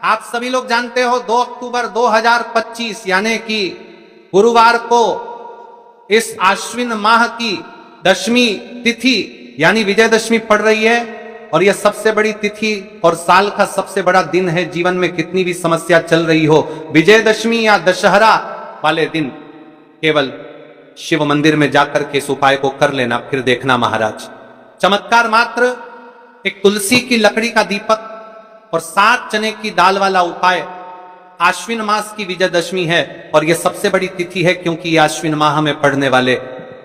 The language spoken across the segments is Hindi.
आप सभी लोग जानते हो 2 अक्टूबर 2025 यानी कि गुरुवार को इस आश्विन माह की 10वीं तिथि यानी विजयदशमी पड़ रही है और यह सबसे बड़ी तिथि और साल का सबसे बड़ा दिन है। जीवन में कितनी भी समस्या चल रही हो, विजयदशमी या दशहरा वाले दिन केवल शिव मंदिर में जाकर के इस उपाय को कर लेना, फिर देखना महाराज चमत्कार। मात्र एक तुलसी की लकड़ी का दीपक और 7 चने की दाल वाला उपाय। आश्विन मास की विजयदशमी है और यह सबसे बड़ी तिथि है क्योंकि यह आश्विन माह में पड़ने वाले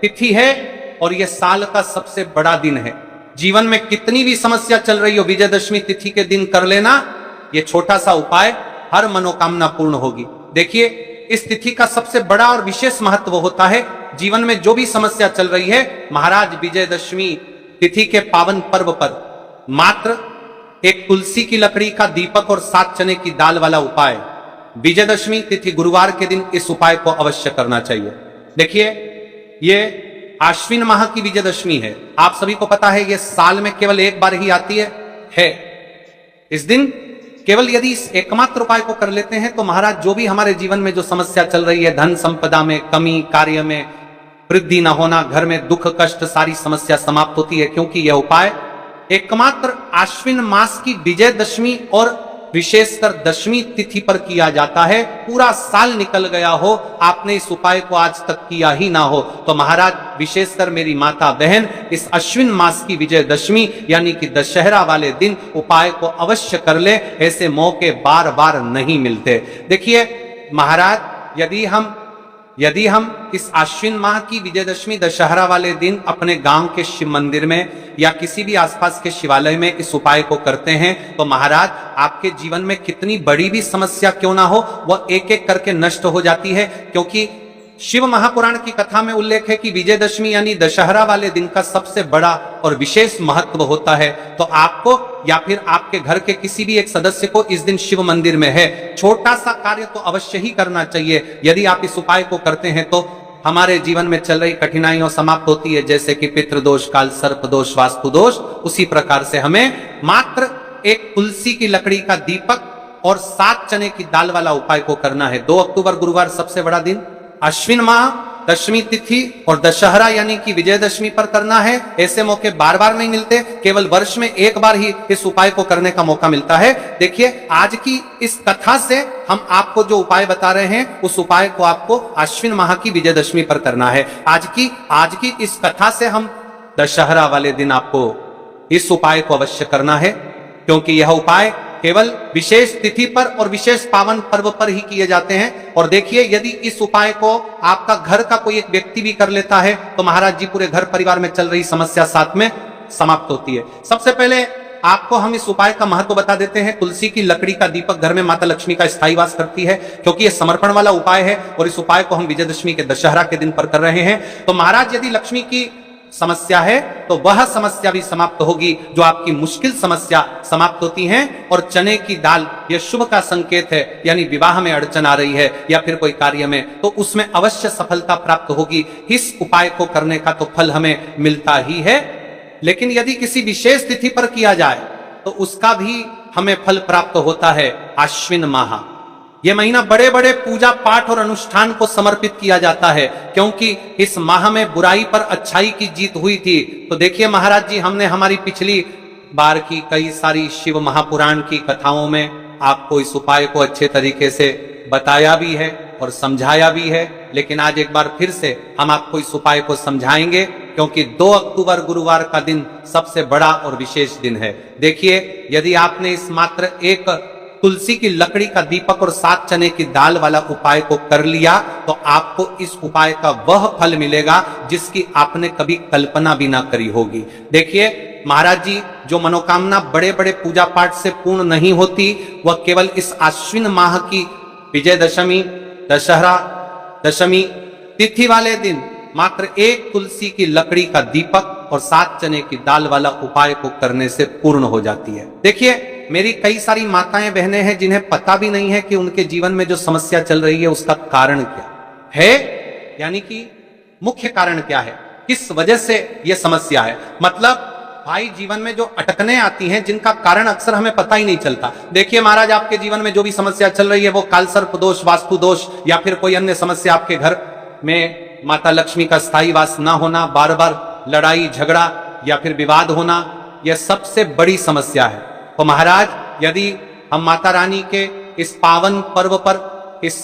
तिथि है और यह साल का सबसे बड़ा दिन है। जीवन में कितनी भी समस्या चल रही हो, विजयदशमी तिथि के दिन कर लेना यह छोटा सा उपाय, हर मनोकामना पूर्ण होगी। देखिए, इस तिथि का सबसे बड़ा और विशेष महत्व होता है। जीवन में जो भी समस्या चल रही है, महाराज विजयदशमी तिथि के पावन पर्व पर मात्र एक तुलसी की लकड़ी का दीपक और 7 चने की दाल वाला उपाय, विजयदशमी तिथि गुरुवार के दिन इस उपाय को अवश्य करना चाहिए। देखिए, ये आश्विन माह की विजयदशमी है। आप सभी को पता है, यह साल में केवल एक बार ही आती है। इस दिन केवल यदि इस एकमात्र उपाय को कर लेते हैं तो महाराज जो भी हमारे जीवन में जो समस्या चल रही है, धन संपदा में कमी, कार्य में वृद्धि न होना, घर में दुख कष्ट, सारी समस्या समाप्त होती है क्योंकि यह उपाय एकमात्र आश्विन मास की विजयदशमी और विशेषकर 10वीं तिथि पर किया जाता है। पूरा साल निकल गया हो, आपने इस उपाय को आज तक किया ही ना हो, तो महाराज विशेषकर मेरी माता बहन इस अश्विन मास की विजयदशमी यानी कि दशहरा वाले दिन उपाय को अवश्य कर ले। ऐसे मौके बार बार नहीं मिलते। देखिए महाराज, यदि हम इस आश्विन माह की विजयदशमी दशहरा वाले दिन अपने गांव के शिव मंदिर में या किसी भी आसपास के शिवालय में इस उपाय को करते हैं तो महाराज आपके जीवन में कितनी बड़ी भी समस्या क्यों ना हो, वह एक एक करके नष्ट हो जाती है। क्योंकि शिव महापुराण की कथा में उल्लेख है कि विजयदशमी यानी दशहरा वाले दिन का सबसे बड़ा और विशेष महत्व होता है। तो आपको या फिर आपके घर के किसी भी एक सदस्य को इस दिन शिव मंदिर में है, छोटा सा कार्य तो अवश्य ही करना चाहिए। यदि आप इस उपाय को करते हैं तो हमारे जीवन में चल रही कठिनाइयों समाप्त होती है, जैसे कि पितृदोष, काल सर्प दोष, वास्तु दोष। उसी प्रकार से हमें मात्र एक तुलसी की लकड़ी का दीपक और 7 चने की दाल वाला उपाय को करना है। 2 अक्टूबर गुरुवार सबसे बड़ा दिन, अश्विन माह 10वीं तिथि और दशहरा यानी कि विजयदशमी पर करना है। ऐसे मौके बार बार नहीं मिलते, केवल वर्ष में एक बार ही इस उपाय को करने का मौका मिलता है। देखिए, आज की इस कथा से हम आपको जो उपाय बता रहे हैं, उस उपाय को आपको अश्विन माह की विजयदशमी पर करना है। आज की इस कथा से हम दशहरा वाले दिन आपको इस उपाय को अवश्य करना है, क्योंकि यह उपाय केवल विशेष तिथि पर और विशेष पावन पर्व पर ही किए जाते हैं। और देखिए, यदि इस उपाय को आपका घर का कोई एक व्यक्ति भी कर लेता है तो महाराज जी पूरे घर परिवार में चल रही समस्या साथ में समाप्त होती है। सबसे पहले आपको हम इस उपाय का महत्व बता देते हैं। तुलसी की लकड़ी का दीपक घर में माता लक्ष्मी का स्थायी वास करती है, क्योंकि यह समर्पण वाला उपाय है और इस उपाय को हम विजयदशमी के दशहरा के दिन पर कर रहे हैं। तो महाराज यदि लक्ष्मी की समस्या है तो वह समस्या भी समाप्त होगी, जो आपकी मुश्किल समस्या समाप्त होती हैं। और चने की दाल यह शुभ का संकेत है, यानी विवाह में अड़चन आ रही है या फिर कोई कार्य में, तो उसमें अवश्य सफलता प्राप्त होगी। इस उपाय को करने का तो फल हमें मिलता ही है, लेकिन यदि किसी विशेष तिथि पर किया जाए तो उसका भी हमें फल प्राप्त होता है। आश्विन माह, यह महीना बड़े बड़े पूजा पाठ और अनुष्ठान को समर्पित किया जाता है, क्योंकि इस माह में बुराई पर अच्छाई की जीत हुई थी। तो देखिए महाराज जी, हमने हमारी पिछली बार की कई सारी शिव महापुराण की कथाओं में आपको इस उपाय को अच्छे तरीके से बताया भी है और समझाया भी है, लेकिन आज एक बार फिर से हम आपको इस उपाय को समझाएंगे, क्योंकि 2 अक्टूबर गुरुवार का दिन सबसे बड़ा और विशेष दिन है। देखिए, यदि आपने इस मात्र एक तुलसी की लकड़ी का दीपक और 7 चने की दाल वाला उपाय को कर लिया तो आपको इस उपाय का वह फल मिलेगा जिसकी आपने कभी कल्पना भी ना करी होगी। देखिए महाराज जी, जो मनोकामना बड़े बड़े पूजा पाठ से पूर्ण नहीं होती, वह केवल इस आश्विन माह की विजयदशमी, दशहरा, दशमी तिथि वाले दिन मात्र एक तुलसी की लकड़ी का दीपक और 7 चने की दाल वाला उपाय को करने से पूर्ण हो जाती है। देखिए, मेरी कई सारी माताएं बहनें हैं जिन्हें पता भी नहीं है कि उनके जीवन में जो समस्या चल रही है उसका कारण क्या है, यानी कि मुख्य कारण क्या है, किस वजह से यह समस्या है। मतलब भाई जीवन में जो अटकने आती हैं, जिनका कारण अक्सर हमें पता ही नहीं चलता। देखिए महाराज, आपके जीवन में जो भी समस्या चल रही है, वो कालसर्प दोष, वास्तु दोष, या फिर कोई अन्य समस्या, आपके घर में माता लक्ष्मी का स्थायी वास ना होना, बार बार लड़ाई झगड़ा या फिर विवाद होना, यह सबसे बड़ी समस्या है। तो महाराज, यदि हम माता रानी के इस पावन पर्व पर, इस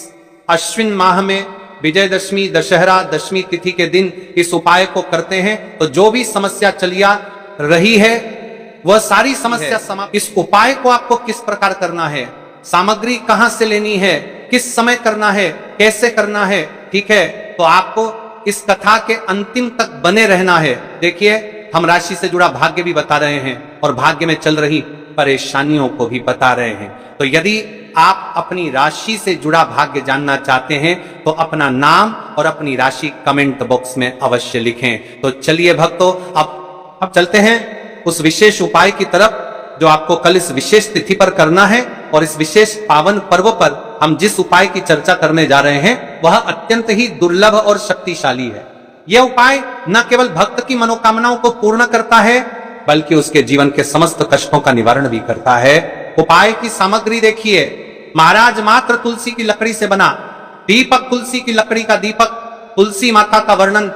अश्विन माह में विजयदशमी, दशहरा, दशमी तिथि के दिन इस उपाय को करते हैं, तो जो भी समस्या चलिया रही है वह सारी समस्या समाप्त। इस उपाय को आपको किस प्रकार करना है, सामग्री कहां से लेनी है, किस समय करना है, कैसे करना है, ठीक है, तो आपको इस कथा के अंतिम तक बने रहना है। देखिए, हम राशि से जुड़ा भाग्य भी बता रहे हैं और भाग्य में चल रही परेशानियों को भी बता रहे हैं। तो यदि आप अपनी राशि से जुड़ा भाग्य जानना चाहते हैं तो अपना नाम और अपनी राशि कमेंट बॉक्स में अवश्य लिखें। तो चलिए भक्तों, अब चलते हैं उस विशेष उपाय की तरफ जो आपको कल इस विशेष तिथि पर करना है। और इस विशेष पावन पर्व पर हम जिस उपाय की चर्चा करने जा रहे हैं वह अत्यंत ही दुर्लभ और शक्तिशाली है। यह उपाय न केवल भक्त की मनोकामनाओं को पूर्ण करता है बल्कि उसके जीवन के समस्त कष्टों का निवारण भी करता है। उपाय की सामग्री देखिए महाराज, मात्र तुलसी की लकड़ी से बना दीपक, तुलसी की लकड़ी का दीपक। तुलसी माता का वर्णन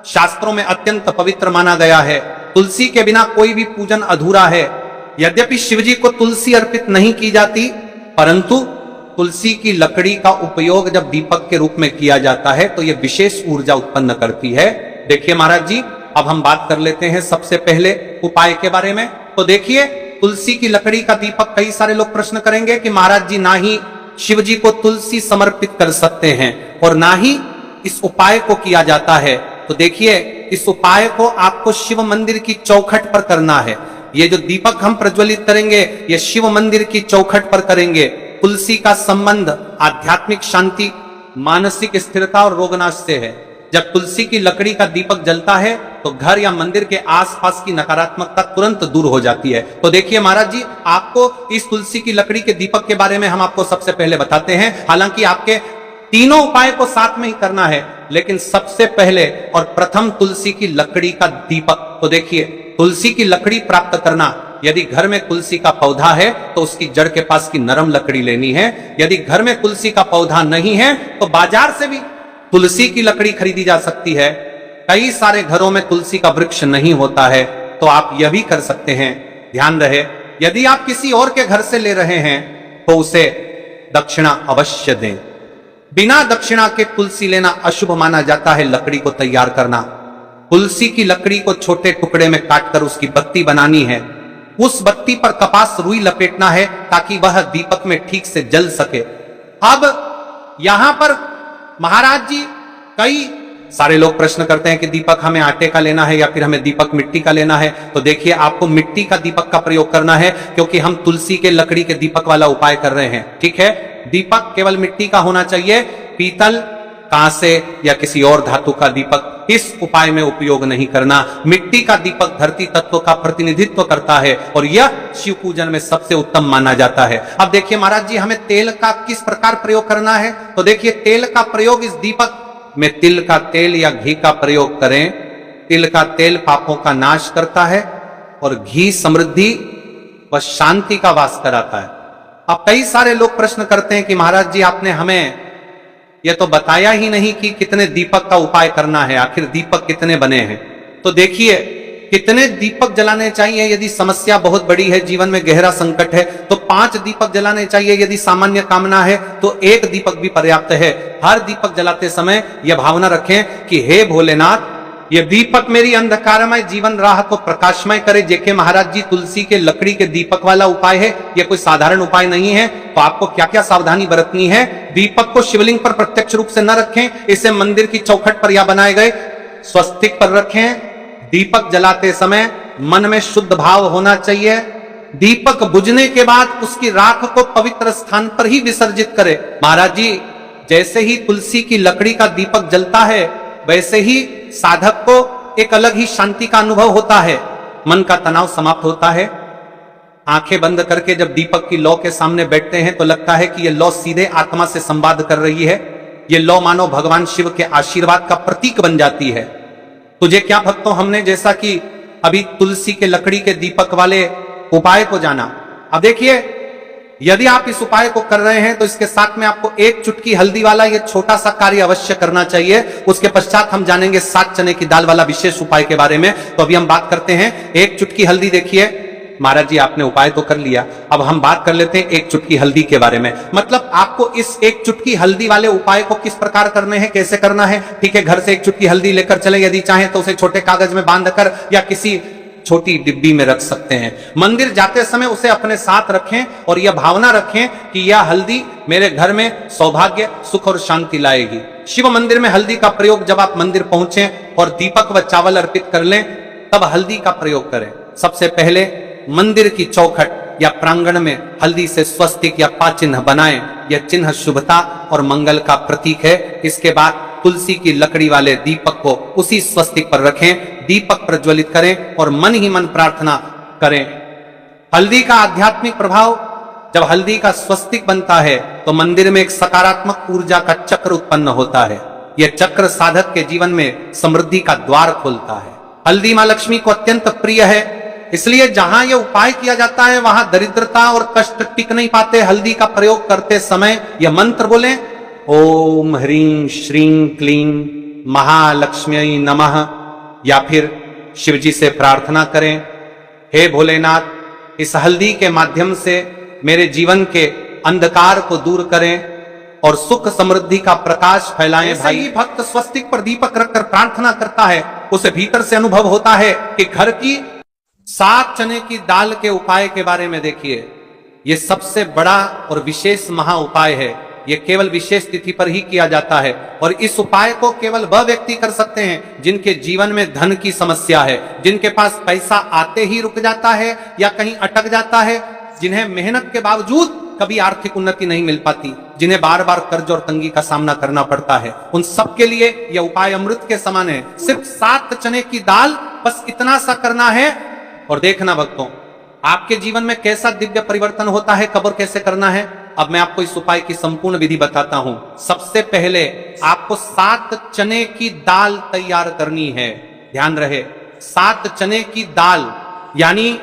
शास्त्रों में अत्यंत पवित्र माना गया है। तुलसी के बिना कोई भी पूजन अधूरा है। यद्यपि शिवजी को तुलसी अर्पित नहीं की जाती, परंतु तुलसी की लकड़ी का उपयोग जब दीपक के रूप में किया जाता है तो यह विशेष ऊर्जा उत्पन्न करती है। देखिए महाराज जी, अब हम बात कर लेते हैं सबसे पहले उपाय के बारे में। तो देखिए, तुलसी की लकड़ी का दीपक, कई सारे लोग प्रश्न करेंगे कि महाराज जी, ना ही शिव जी को तुलसी समर्पित कर सकते हैं और ना ही इस उपाय को किया जाता है। तो देखिए, इस उपाय को आपको शिव मंदिर की चौखट पर करना है। ये जो दीपक हम प्रज्वलित करेंगे ये शिव मंदिर की चौखट पर करेंगे। तुलसी का संबंध आध्यात्मिक शांति, मानसिक स्थिरता और रोगनाश से है। जब तुलसी की लकड़ी का दीपक जलता है तो घर या मंदिर के आसपास की नकारात्मकता तुरंत दूर हो जाती है। तो देखिए महाराज जी, आपको इस तुलसी की लकड़ी के दीपक के बारे में हम आपको सबसे पहले बताते हैं। हालांकि आपके तीनों उपाय को साथ में ही करना है, लेकिन सबसे पहले और प्रथम तुलसी की लकड़ी का दीपक। तो देखिए, तुलसी की लकड़ी प्राप्त करना, यदि घर में तुलसी का पौधा है तो उसकी जड़ के पास की नरम लकड़ी लेनी है। यदि घर में तुलसी का पौधा नहीं है तो बाजार से भी तुलसी की लकड़ी खरीदी जा सकती है। कई सारे घरों में तुलसी का वृक्ष नहीं होता है, तो आप यह भी कर सकते हैं। ध्यान रहे, यदि आप किसी और के घर से ले रहे हैं तो उसे दक्षिणा अवश्य दें। बिना दक्षिणा के तुलसी लेना अशुभ माना जाता है। लकड़ी को तैयार करना, तुलसी की लकड़ी को छोटे टुकड़े में काटकर उसकी बत्ती बनानी है। उस बत्ती पर कपास रुई लपेटना है ताकि वह दीपक में ठीक से जल सके। अब यहां पर महाराज जी, कई सारे लोग प्रश्न करते हैं कि दीपक हमें आटे का लेना है या फिर हमें दीपक मिट्टी का लेना है। तो देखिए, आपको मिट्टी का दीपक का प्रयोग करना है क्योंकि हम तुलसी के लकड़ी के दीपक वाला उपाय कर रहे हैं। ठीक है, दीपक केवल मिट्टी का होना चाहिए। पीतल, कांसे या किसी और धातु का दीपक इस उपाय में उपयोग नहीं करना। मिट्टी का दीपक धरती तत्व का प्रतिनिधित्व करता है और यह शिव पूजन में सबसे उत्तम माना जाता है। अब देखिए महाराज जी, हमें तेल का किस प्रकार प्रयोग करना है। तो देखिए, तेल का प्रयोग इस दीपक में तिल का तेल या घी का प्रयोग करें। तिल का तेल पापों का नाश करता है और घी समृद्धि व शांति का वास कराता है। अब कई सारे लोग प्रश्न करते हैं कि महाराज जी, आपने हमें यह तो बताया ही नहीं कि कितने दीपक का उपाय करना है, आखिर दीपक कितने बने हैं। तो देखिए, कितने दीपक जलाने चाहिए। यदि समस्या बहुत बड़ी है, जीवन में गहरा संकट है, तो 5 दीपक जलाने चाहिए। यदि सामान्य कामना है तो 1 दीपक भी पर्याप्त है। हर दीपक जलाते समय यह भावना रखें कि हे भोलेनाथ, यह दीपक मेरी अंधकारमय जीवन राह को प्रकाशमय करे। जेके महाराज जी, तुलसी के लकड़ी के दीपक वाला उपाय है, यह कोई साधारण उपाय नहीं है। तो आपको क्या क्या सावधानी बरतनी है। दीपक को शिवलिंग पर प्रत्यक्ष रूप से न रखें, इसे मंदिर की चौखट पर या बनाए गए स्वस्तिक पर रखें। दीपक जलाते समय मन में शुद्ध भाव होना चाहिए। दीपक बुझने के बाद उसकी राख को पवित्र स्थान पर ही विसर्जित करें। महाराज जी, जैसे ही तुलसी की लकड़ी का दीपक जलता है वैसे ही साधक को एक अलग ही शांति का अनुभव होता है। मन का तनाव समाप्त होता है। आंखें बंद करके जब दीपक की लौ के सामने बैठते हैं तो लगता है कि यह लौ सीधे आत्मा से संवाद कर रही है। यह लौ मानो भगवान शिव के आशीर्वाद का प्रतीक बन जाती है। तुझे क्या भक्तों, हमने जैसा कि अभी तुलसी के लकड़ी के दीपक वाले उपाय को जाना। अब देखिए, यदि आप इस उपाय को कर रहे हैं तो इसके साथ में आपको एक चुटकी हल्दी वाला ये छोटा सा कार्य अवश्य करना चाहिए। उसके पश्चात हम जानेंगे 7 चने की दाल वाला विशेष उपाय के बारे में। तो अभी हम बात करते हैं एक चुटकी हल्दी। देखिए महाराज जी, आपने उपाय तो कर लिया, अब हम बात कर लेते हैं एक चुटकी हल्दी के बारे में। मतलब आपको इस एक चुटकी हल्दी वाले उपाय को किस प्रकार करने हैं, कैसे करना है। ठीक है, घर से एक चुटकी हल्दी लेकर चले, यदि चाहें तो उसे छोटे कागज में बांधकर या किसी छोटी डिब्बी में रख सकते हैं। मंदिर जाते समय उसे अपने साथ रखें और यह भावना रखें कि यह हल्दी मेरे घर में सौभाग्य, सुख और शांति लाएगी। शिव मंदिर में हल्दी का प्रयोग जब आप मंदिर पहुंचे और दीपक व चावल अर्पित कर लें, तब हल्दी का प्रयोग करें। सबसे पहले मंदिर की चौखट या प्रांगण में हल्दी से स्वस्तिक या पा चिन्ह बनाएं। यह चिन्ह शुभता और मंगल का प्रतीक है। इसके बाद तुलसी की लकड़ी वाले दीपक को उसी स्वस्तिक पर रखें, दीपक प्रज्वलित करें और मन ही मन प्रार्थना करें। हल्दी का आध्यात्मिक प्रभाव, जब हल्दी का स्वस्तिक बनता है तो मंदिर में एक सकारात्मक ऊर्जा का चक्र उत्पन्न होता है। यह चक्र साधक के जीवन में समृद्धि का द्वार खोलता है। हल्दी मां लक्ष्मी को अत्यंत प्रिय है, इसलिए जहां यह उपाय किया जाता है वहां दरिद्रता और कष्ट टिक नहीं पाते। हल्दी का प्रयोग करते समय यह मंत्र बोलें, ओम ह्रीं श्रीं क्लीं महालक्ष्मी नमः, या फिर शिवजी से प्रार्थना करें, हे भोलेनाथ, इस हल्दी के माध्यम से मेरे जीवन के अंधकार को दूर करें और सुख समृद्धि का प्रकाश फैलाएं। भाई, भक्त स्वस्तिक पर दीपक रखकर प्रार्थना करता है, उसे भीतर से अनुभव होता है कि घर की 7 चने की दाल के उपाय के बारे में देखिए। यह सबसे बड़ा और विशेष महा उपाय है। यह केवल विशेष तिथि पर ही किया जाता है और इस उपाय को केवल वह व्यक्ति कर सकते हैं जिनके जीवन में धन की समस्या है, जिनके पास पैसा आते ही रुक जाता है या कहीं अटक जाता है, जिन्हें मेहनत के बावजूद कभी आर्थिक उन्नति नहीं मिल पाती, जिन्हें बार बार कर्ज और तंगी का सामना करना पड़ता है। उन सबके लिए यह उपाय अमृत के समान है। सिर्फ 7 चने की दाल, बस इतना सा करना है और देखना भक्तों, आपके जीवन में कैसा दिव्य परिवर्तन होता है। कब और कैसे करना है, अब मैं आपको इस उपाय की संपूर्ण विधि बताता हूं। सबसे पहले आपको 7 चने की दाल तैयार करनी है। ध्यान रहे, 7 चने की दाल, यानी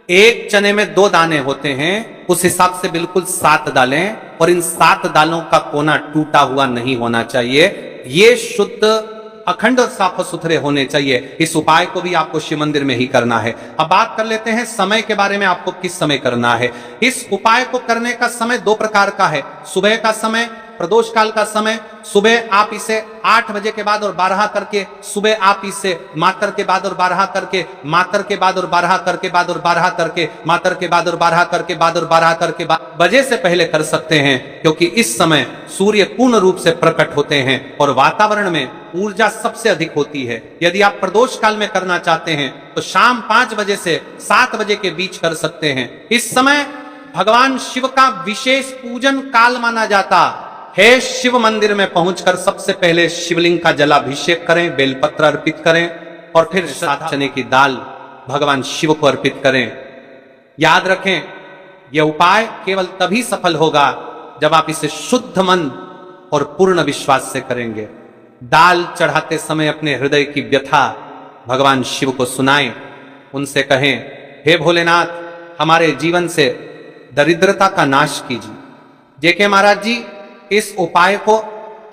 एक चने में 2 दाने होते हैं, उस हिसाब से बिल्कुल 7 दालें, और इन 7 दालों का कोना टूटा हुआ नहीं होना चाहिए। ये शुद्ध, अखंड और साफ सुथरे होने चाहिए। इस उपाय को भी आपको शिव मंदिर में ही करना है। अब बात कर लेते हैं समय के बारे में, आपको किस समय करना है। इस उपाय को करने का समय 2 प्रकार का है। सुबह का समय, प्रदोष काल का समय। सुबह आप इसे 8 बजे के बाद और 12 करके, सुबह आप इसे मातर के बाद और 12 करके, मातर के बाद और 12 करके, बाद और 12 करके, मातर के बाद और 12 करके, बाद और 12 करके, बजे से पहले कर सकते हैं, क्योंकि इस समय सूर्य पूर्ण रूप से प्रकट होते हैं और वातावरण में ऊर्जा सबसे अधिक होती है। यदि आप प्रदोष काल में करना चाहते हैं तो शाम 5 बजे से 7 बजे के बीच कर सकते हैं। इस समय भगवान शिव का विशेष पूजन काल माना जाता है। शिव मंदिर में पहुंचकर सबसे पहले शिवलिंग का जलाभिषेक करें, बेलपत्र अर्पित करें और फिर 7 चने की दाल भगवान शिव को अर्पित करें। याद रखें, यह उपाय केवल तभी सफल होगा जब आप इसे शुद्ध मन और पूर्ण विश्वास से करेंगे। दाल चढ़ाते समय अपने हृदय की व्यथा भगवान शिव को सुनाएं, उनसे कहें, हे भोलेनाथ, हमारे जीवन से दरिद्रता का नाश कीजिए। जेके महाराज जी, इस उपाय को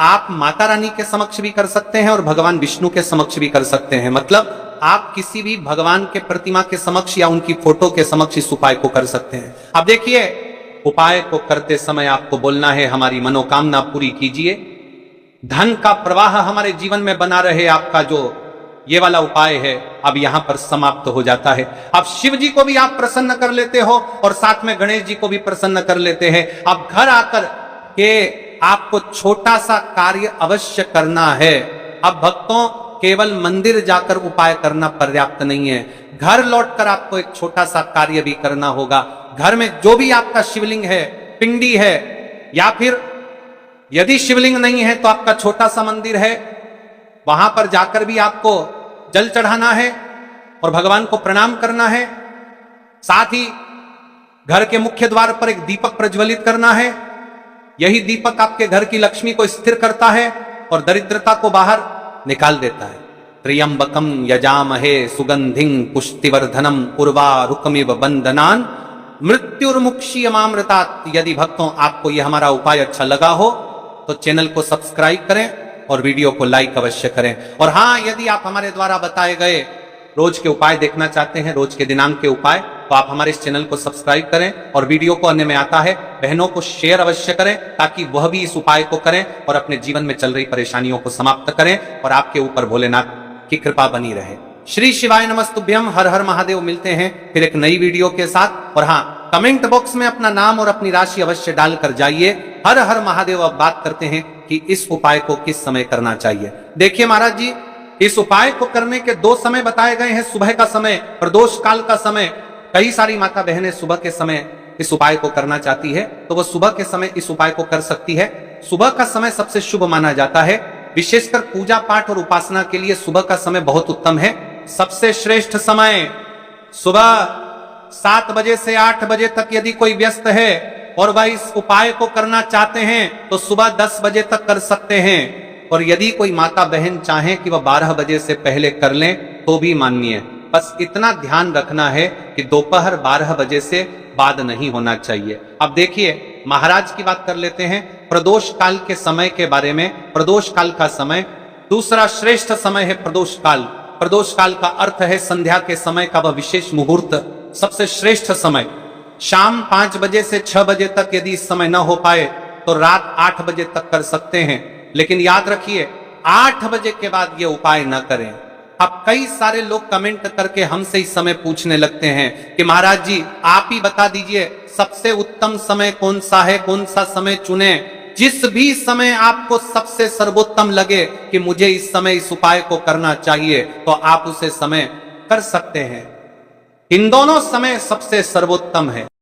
आप माता रानी के समक्ष भी कर सकते हैं और भगवान विष्णु के समक्ष भी कर सकते हैं। मतलब आप किसी भी भगवान के प्रतिमा के समक्ष या उनकी फोटो के समक्ष इस उपाय को कर सकते हैं। अब देखिए, उपाय को करते समय आपको बोलना है, हमारी मनोकामना पूरी कीजिए, धन का प्रवाह हमारे जीवन में बना रहे। आपका जो ये वाला उपाय है अब यहां पर समाप्त हो जाता है। अब शिव जी को भी आप प्रसन्न कर लेते हो और साथ में गणेश जी को भी प्रसन्न कर लेते हैं। अब घर आकर के आपको छोटा सा कार्य अवश्य करना है। अब भक्तों, केवल मंदिर जाकर उपाय करना पर्याप्त नहीं है, घर लौटकर आपको एक छोटा सा कार्य भी करना होगा। घर में जो भी आपका शिवलिंग है, पिंडी है, या फिर यदि शिवलिंग नहीं है तो आपका छोटा सा मंदिर है, वहां पर जाकर भी आपको जल चढ़ाना है और भगवान को प्रणाम करना है। साथ ही घर के मुख्य द्वार पर एक दीपक प्रज्वलित करना है। यही दीपक आपके घर की लक्ष्मी को स्थिर करता है और दरिद्रता को बाहर निकाल देता है। त्र्यंबकम यजामहे सुगंधिं पुष्टिवर्धनम उर्वारुकमिव बंदनान मृत्युर्मुक्षीयमामृतात्। यदि भक्तों आपको यह हमारा उपाय अच्छा लगा हो तो चैनल को सब्सक्राइब करें और वीडियो को लाइक अवश्य करें। और हाँ, यदि आप हमारे द्वारा बताए गए रोज के उपाय देखना चाहते हैं, रोज के दिनांक के उपाय, तो आप हमारे इस चैनल को सब्सक्राइब करें और वीडियो को अन्य में आता है बहनों को शेयर अवश्य करें, ताकि वह भी इस उपाय को करें और अपने जीवन में चल रही परेशानियों को समाप्त करें और आपके ऊपर भोलेनाथ की कृपा बनी रहे। श्री शिवाय नमस्तुभ्यम। हर हर महादेव। मिलते हैं फिर एक नई वीडियो के साथ। और हाँ, कमेंट बॉक्स में अपना नाम और अपनी राशि अवश्य डालकर जाइए। हर हर महादेव। अब बात करते हैं कि इस उपाय को किस समय करना चाहिए। देखिए महाराज जी, इस उपाय को करने के 2 समय बताए गए हैं, सुबह का समय, प्रदोष काल का समय। कई सारी माता बहनें सुबह के समय इस उपाय को करना चाहती है, तो वह सुबह के समय इस उपाय को कर सकती है। सुबह का समय सबसे शुभ माना जाता है, विशेषकर पूजा पाठ और उपासना के लिए सुबह का समय बहुत उत्तम है। सबसे श्रेष्ठ समय सुबह 7 बजे से 8 बजे तक यदि कोई व्यस्त है और वह इस उपाय को करना चाहते हैं तो सुबह 10 बजे तक कर सकते हैं। और यदि कोई माता बहन चाहे कि वह 12 बजे से पहले कर लें तो भी माननीय। बस इतना ध्यान रखना है कि दोपहर 12 बजे से बाद नहीं होना चाहिए। अब देखिए, महाराज की बात कर लेते हैं प्रदोष काल के समय के बारे में। प्रदोष काल का समय दूसरा श्रेष्ठ समय है प्रदोष काल। प्रदोष काल का अर्थ है संध्या के समय का वह विशेष मुहूर्त, सबसे श्रेष्ठ समय। शाम 5 बजे से 6 बजे तक यदि इस समय न हो पाए तो रात 8 बजे तक कर सकते हैं। लेकिन याद रखिए, 8 बजे के बाद ये उपाय न करें। अब कई सारे लोग कमेंट करके हमसे इस समय पूछने लगते हैं कि महाराज जी आप ही बता दीजिए सबसे उत्तम समय कौन सा है, कौन सा समय चुने। जिस भी समय आपको सबसे सर्वोत्तम लगे कि मुझे इस समय इस उपाय को करना चाहिए, तो आप उसे समय कर सकते हैं। इन दोनों समय सबसे सर्वोत्तम है।